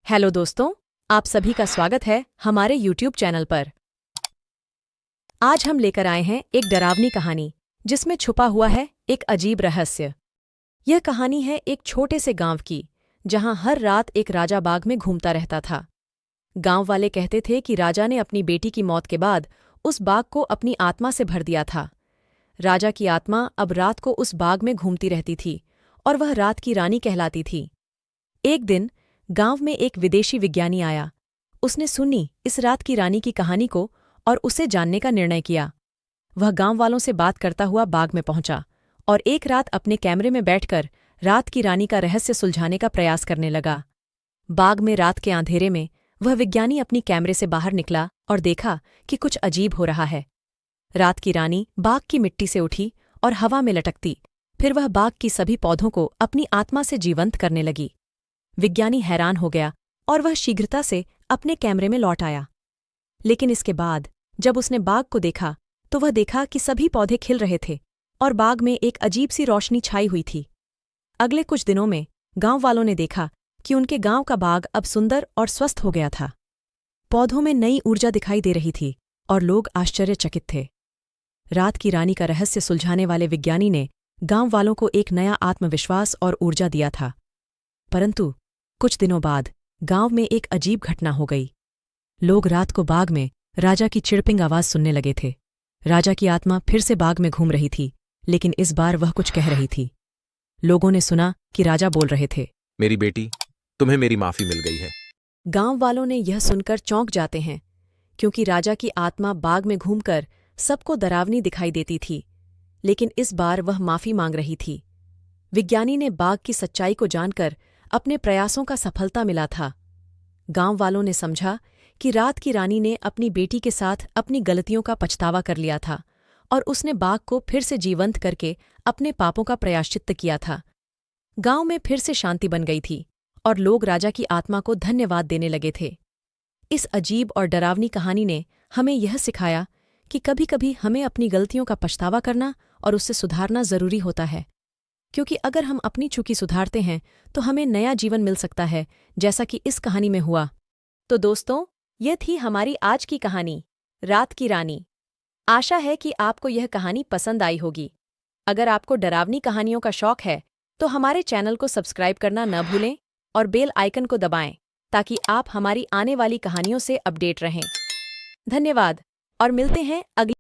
Hello दोस्तों, आप सभी का स्वागत है हमारे YouTube चैनल पर। आज हम लेकर आए हैं एक डरावनी कहानी जिसमें छुपा हुआ है एक अजीब रहस्य। यह कहानी है एक छोटे से गांव की, जहां हर रात एक राजा बाग में घूमता रहता था। गांव वाले कहते थे कि राजा ने अपनी बेटी की मौत के बाद उस बाग को अपनी आत्मा से भर दिया था। राजा की आत्मा अब रात को उस बाग में घूमती रहती थी और वह रात की रानी कहलाती थी। एक दिन गांव में एक विदेशी विज्ञानी आया। उसने सुनी इस रात की रानी की कहानी को और उसे जानने का निर्णय किया। वह गांव वालों से बात करता हुआ बाग में पहुंचा और एक रात अपने कैमरे में बैठकर रात की रानी का रहस्य सुलझाने का प्रयास करने लगा। बाग में रात के अंधेरे में वह विज्ञानी अपनी कैमरे से बाहर निकला और देखा कि कुछ अजीब हो रहा है। रात की रानी बाग की मिट्टी से उठी और हवा में लटकती, फिर वह बाग की सभी पौधों को अपनी आत्मा से जीवंत करने लगी। विज्ञानी हैरान हो गया और वह शीघ्रता से अपने कैमरे में लौट आया। लेकिन इसके बाद जब उसने बाग को देखा तो वह देखा कि सभी पौधे खिल रहे थे और बाग में एक अजीब सी रोशनी छाई हुई थी। अगले कुछ दिनों में गांव वालों ने देखा कि उनके गांव का बाग अब सुंदर और स्वस्थ हो गया था। पौधों में नई ऊर्जा दिखाई दे रही थी और लोग आश्चर्यचकित थे। रात की रानी का रहस्य सुलझाने वाले विज्ञानी ने गांव वालों को एक नया आत्मविश्वास और ऊर्जा दिया था। परंतु कुछ दिनों बाद गांव में एक अजीब घटना हो गई। लोग रात को बाग में राजा की चिड़पिंग आवाज सुनने लगे थे। राजा की आत्मा फिर से बाग में घूम रही थी, लेकिन इस बार वह कुछ कह रही थी। लोगों ने सुना कि राजा बोल रहे थे, मेरी बेटी, तुम्हें मेरी माफी मिल गई है। गांव वालों ने यह सुनकर चौंक जाते हैं, क्योंकि राजा की आत्मा बाग में घूमकर सबको डरावनी दिखाई देती थी, लेकिन इस बार वह माफी मांग रही थी। विज्ञानी ने बाग की सच्चाई को जानकर अपने प्रयासों का सफलता मिला था। गांव वालों ने समझा कि रात की रानी ने अपनी बेटी के साथ अपनी गलतियों का पछतावा कर लिया था और उसने बाग को फिर से जीवंत करके अपने पापों का प्रायश्चित्त किया था। गांव में फिर से शांति बन गई थी और लोग राजा की आत्मा को धन्यवाद देने लगे थे। इस अजीब और डरावनी कहानी ने हमें यह सिखाया कि कभी-कभी हमें अपनी गलतियों का पछतावा करना और उससे सुधारना जरूरी होता है, क्योंकि अगर हम अपनी चूकी सुधारते हैं तो हमें नया जीवन मिल सकता है, जैसा कि इस कहानी में हुआ। तो दोस्तों, यह थी हमारी आज की कहानी, रात की रानी। आशा है कि आपको यह कहानी पसंद आई होगी। अगर आपको डरावनी कहानियों का शौक है तो हमारे चैनल को सब्सक्राइब करना न भूलें और बेल आइकन को दबाएं, ताकि आप हमारी आने वाली कहानियों से अपडेट रहें। धन्यवाद और मिलते हैं अगली